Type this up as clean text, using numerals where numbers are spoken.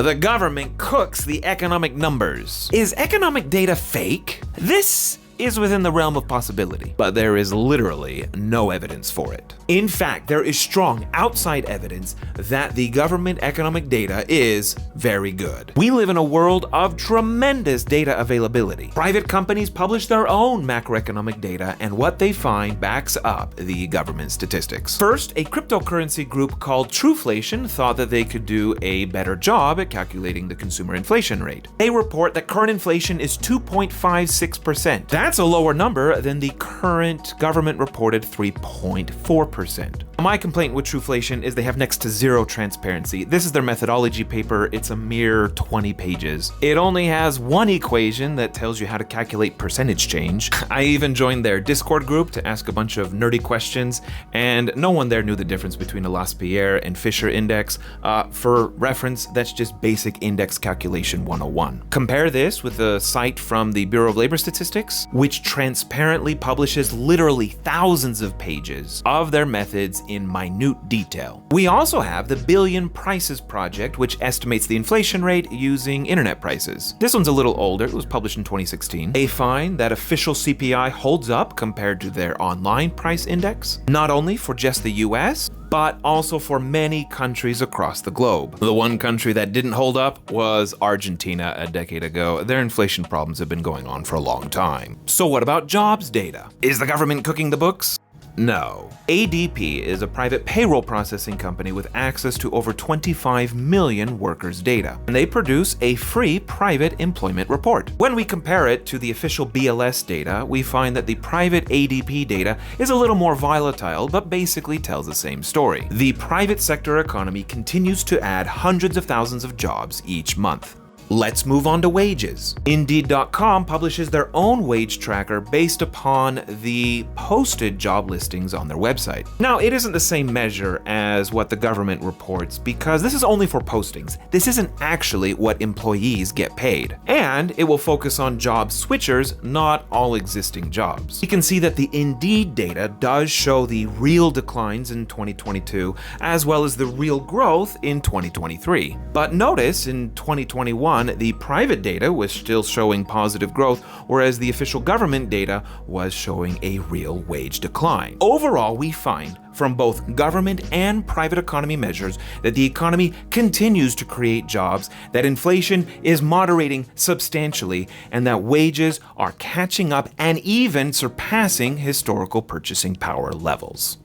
The government cooks the economic numbers. Is economic data fake? This is within the realm of possibility, but there is literally no evidence for it. In fact, there is strong outside evidence that the government economic data is very good. We live in a world of tremendous data availability. Private companies publish their own macroeconomic data, and what they find backs up the government statistics. First, a cryptocurrency group called Truflation thought that they could do a better job at calculating the consumer inflation rate. They report that current inflation is 2.56%. That's a lower number than the current government-reported 3.4%. My complaint with Truflation is they have next to zero transparency. This is their methodology paper. It's a mere 20 pages. It only has one equation that tells you how to calculate percentage change. I even joined their Discord group to ask a bunch of nerdy questions, and no one there knew the difference between a Laspierre and Fisher index. For reference, that's just basic index calculation 101. Compare this with a site from the Bureau of Labor Statistics, which transparently publishes literally thousands of pages of their methods in minute detail. We also have the Billion Prices Project, which estimates the inflation rate using internet prices. This one's a little older. It was published in 2016. They find that official CPI holds up compared to their online price index, not only for just the US, but also for many countries across the globe. The one country that didn't hold up was Argentina a decade ago. Their inflation problems have been going on for a long time. So what about jobs data? Is the government cooking the books? No. ADP is a private payroll processing company with access to over 25 million workers' data, and they produce a free private employment report. When we compare it to the official BLS data, we find that the private ADP data is a little more volatile, but basically tells the same story. The private sector economy continues to add hundreds of thousands of jobs each month. Let's move on to wages. Indeed.com publishes their own wage tracker based upon the posted job listings on their website. Now, it isn't the same measure as what the government reports because this is only for postings. This isn't actually what employees get paid. And it will focus on job switchers, not all existing jobs. You can see that the Indeed data does show the real declines in 2022 as well as the real growth in 2023. But notice in 2021, the private data was still showing positive growth, whereas the official government data was showing a real wage decline. Overall, we find from both government and private economy measures that the economy continues to create jobs, that inflation is moderating substantially, and that wages are catching up and even surpassing historical purchasing power levels.